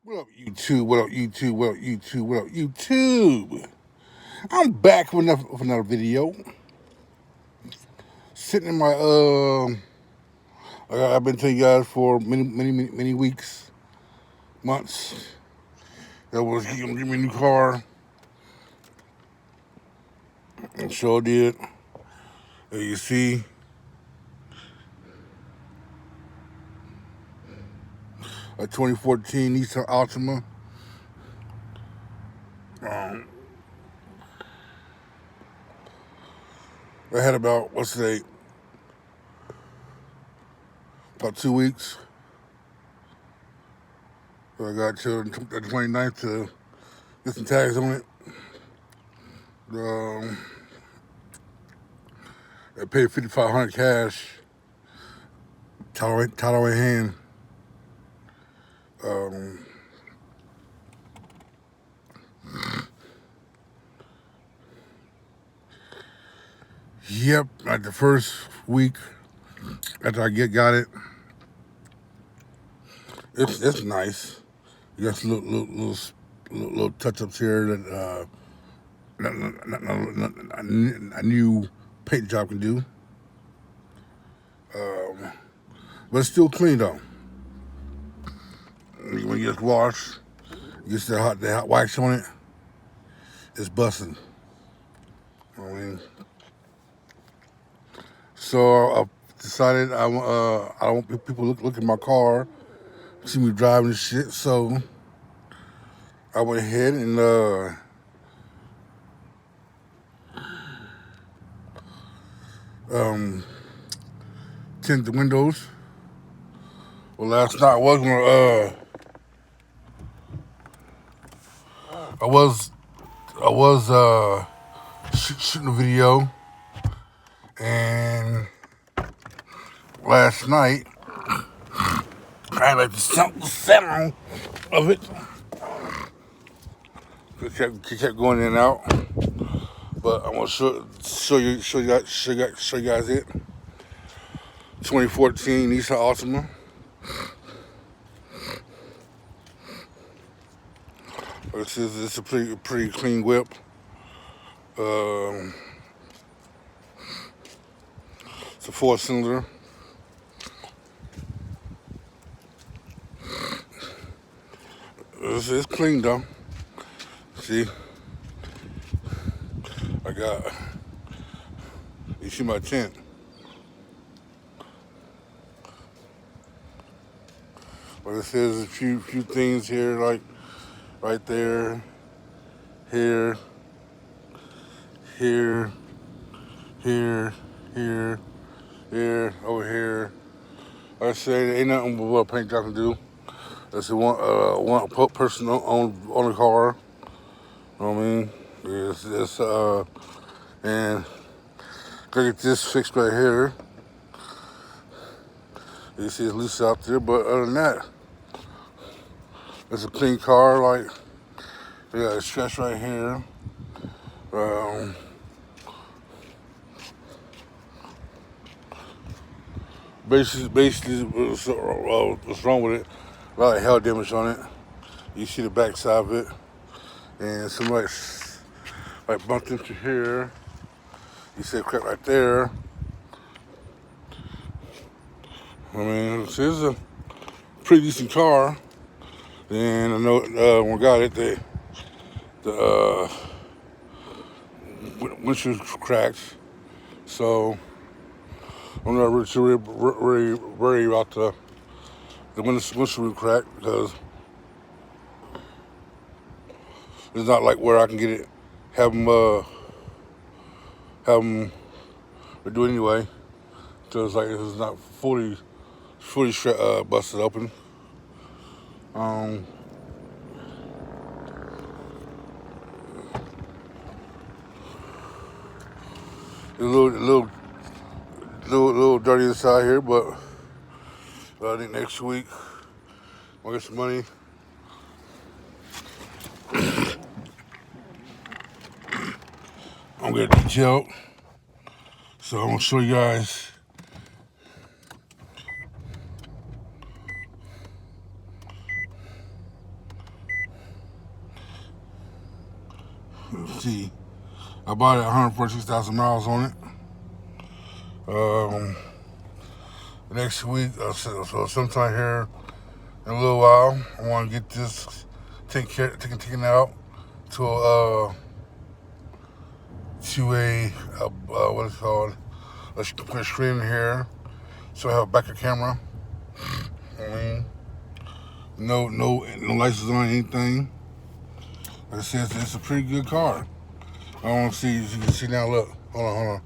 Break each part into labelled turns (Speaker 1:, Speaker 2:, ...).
Speaker 1: What up, YouTube? What up, YouTube? What up, YouTube? What up, YouTube? I'm back with another video. Sitting in my I've been telling you guys for many weeks, months. That was gonna give me a new car, and sure did. As you see, a 2014 Nissan Altima. I had about about 2 weeks. So I got till the 29th to get some tags on it. I paid $5,500 cash, title in hand. Yep, like the first week after I got it, it's nice. You got some little touch ups here that a new paint job can do. But it's still clean though. When you just wash, you get the hot wax on it, it's busting. I mean, so I decided I don't want people look at my car, see me driving and shit. So I went ahead and tint the windows. Well, last night I was shooting a video, and last night I had like the sound of it. It kept going in and out. But I'm gonna show you guys it. 2014 Nissan Altima. This is a pretty clean whip. It's a 4-cylinder. It's clean though. See, you see my tint. But it says a few things here, like right there, here, over here. Like I say, there ain't nothing but what a paint job can do. That's one person on the car. You know what I mean? It's and gotta get this fixed right here. You see it's loose out there, but other than that, it's a clean car. Like, they got a stretch right here. Basically, what's wrong with it? A lot of hail damage on it. You see the back side of it, and some like bumped into here. You see a crack right there. I mean, this is a pretty decent car. And I know when I got it, the windshield cracked. So I'm not really worried about the windshield crack, because it's not like where I can get it, have them do it anyway. Because like it's not fully busted open. It's a little dirty inside here, but I think next week I'll get some money. I'm gonna detail. So I'm gonna show you guys. Let's see. I bought it 146,000 miles on it. Next week, so sometime here in a little while, I want to get this taken out to a what is it called? A screen here, so I have a backup camera. I mean, no license on anything. Like I said, it's a pretty good car. I want to see if you can see now. Look, hold on.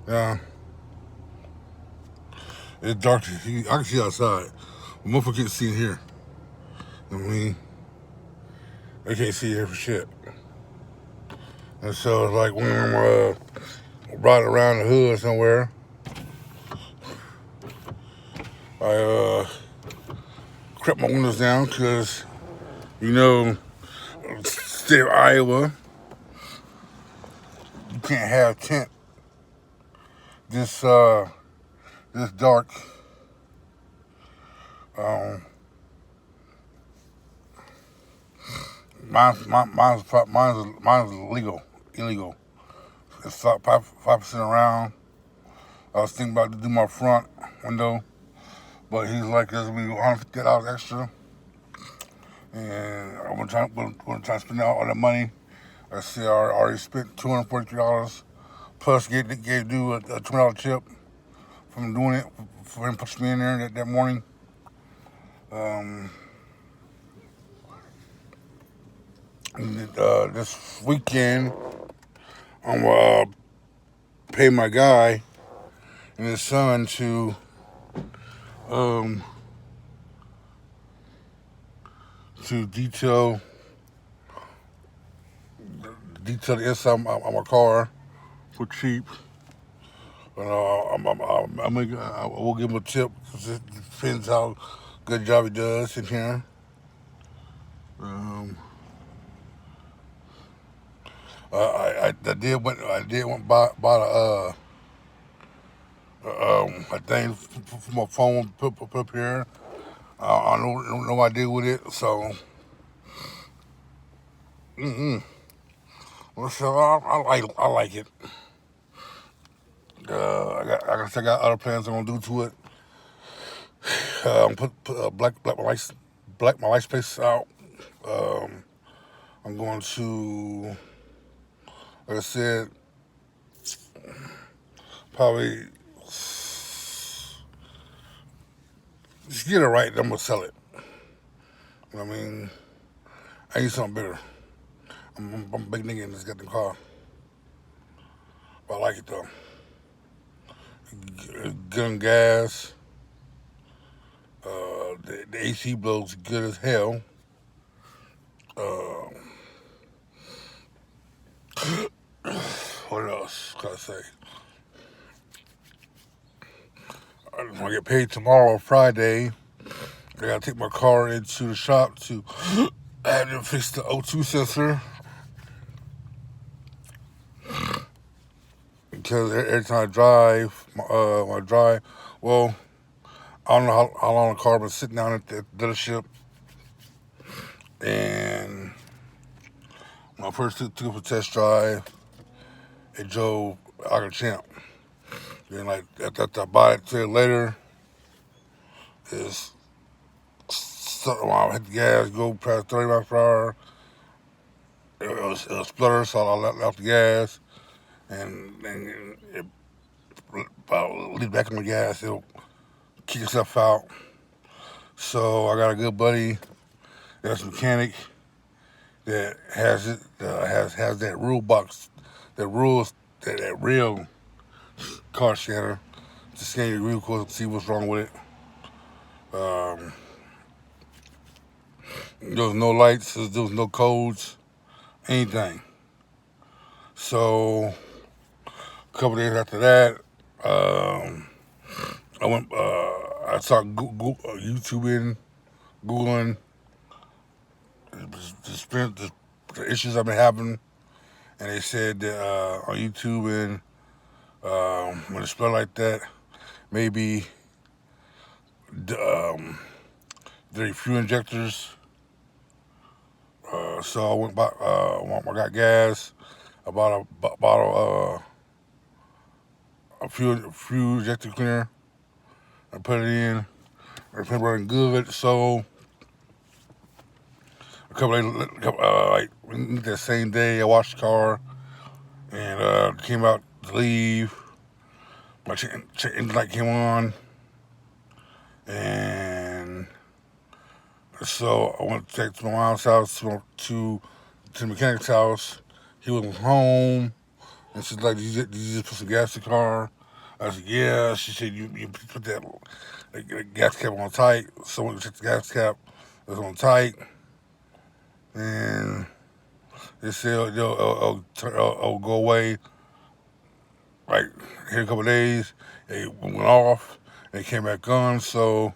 Speaker 1: Yeah, it's dark. I can see outside. But motherfucker can't see in here. I mean, they can't see here for shit. And so it's like when I'm riding around the hood somewhere, I crept my windows down because, state of Iowa, you can't have tint this dark. Mine's illegal. It's 5% around. I was thinking about to do my front window, but he's like, there's gonna be $150 extra, and I'm gonna try to spend all that money. I said I already spent $243 plus do a $20 tip from doing it for him pushing me in there that morning. This weekend, I'm gonna pay my guy and his son to detail the inside of my car for cheap. And I will give him a tip because it depends how good job he does in here. I did bought a thing for my phone put up here. I don't know what I did with it, so. Well, so I like it. I got other plans I'm gonna do to it. Put black my license plates out. I'm going to, like I said, probably just get it right. I'm gonna sell it. You know what I mean? I need something better. I'm a big nigga and just got the car, but I like it though. Good on gas. The AC blows good as hell. What else can I say? I'm gonna get paid tomorrow, Friday. I gotta take my car into the shop to have them fix the O2 sensor. Because every time I drive, well, I don't know how long the car been sitting down at the dealership. And when I first took it for a test drive, it drove like a champ. Then like after I bought it till later, it's when I hit the gas, go past 30 miles per hour, it'll splutter, so I left the gas, and it leave back on the gas, it'll kick itself out. So I got a good buddy that's a mechanic that has it, has that rule box, that real car scanner to scan your vehicle to see what's wrong with it. There was no lights, there was no codes, anything. So a couple days after that, I started YouTubing, Googling the issues I've been having, and they said that on YouTube when it's spelled like that, maybe the fuel injectors So I went by, I got gas. I bought a bottle, a fuel injector cleaner. I put it in. It's been running good. So a couple days, like that same day, I washed the car and came out to leave. My check engine light came on, and so I went to take to my mom's house to the mechanic's house. He wasn't home, and she's like, did you just put some gas in the car?" I said, "Yeah." She said, "You put that gas cap on tight." So when we checked the gas cap, it was on tight, and they said it'll go away like here in a couple of days. It went off, and it came back on. So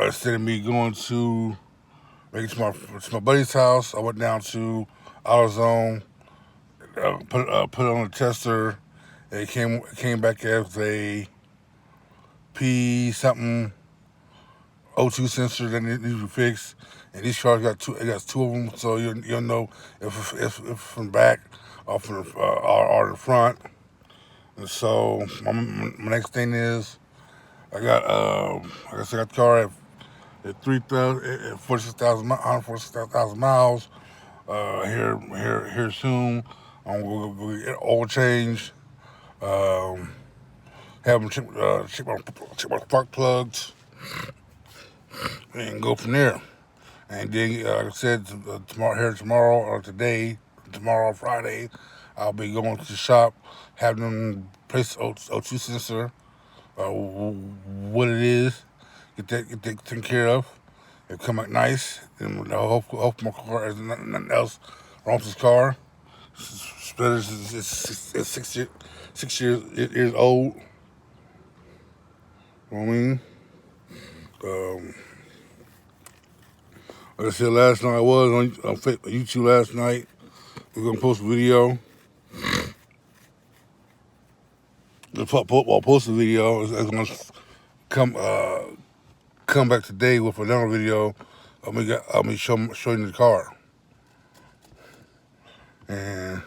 Speaker 1: instead of me going to make it to my buddy's house, I went down to AutoZone, put it on the tester. And it came back as a P something O2 sensor that needs to be fixed. And these cars got two. It got two of them, so you'll know if from back or from or the front. And so my next thing is I guess I got the car at 146,000 miles. Here soon. I'm gonna go get oil change. Um, have them check my spark plugs and go from there. And then, like I said, tomorrow or today, tomorrow Friday, I'll be going to the shop, having them place O2 sensor, what it is, get that taken care of. It come out nice, and I hope my car has nothing else wrong with this car. Splitters is 6 years old. You know what I mean? Um, like I said last night, I was on YouTube last night. We're gonna post a video. I'll post a video. It's gonna come come back today with another video. I'm gonna showing you the car. And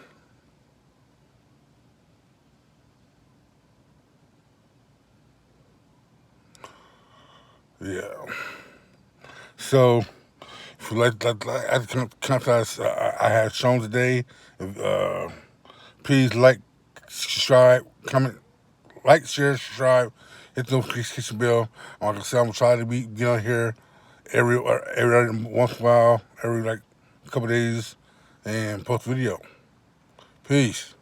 Speaker 1: yeah. So if you like the content I had shown today, please like, subscribe, comment, like, share, subscribe, hit the notification bell. Like I said, I'm gonna try to get on here every once in a while, every like couple days, and post a video. Peace.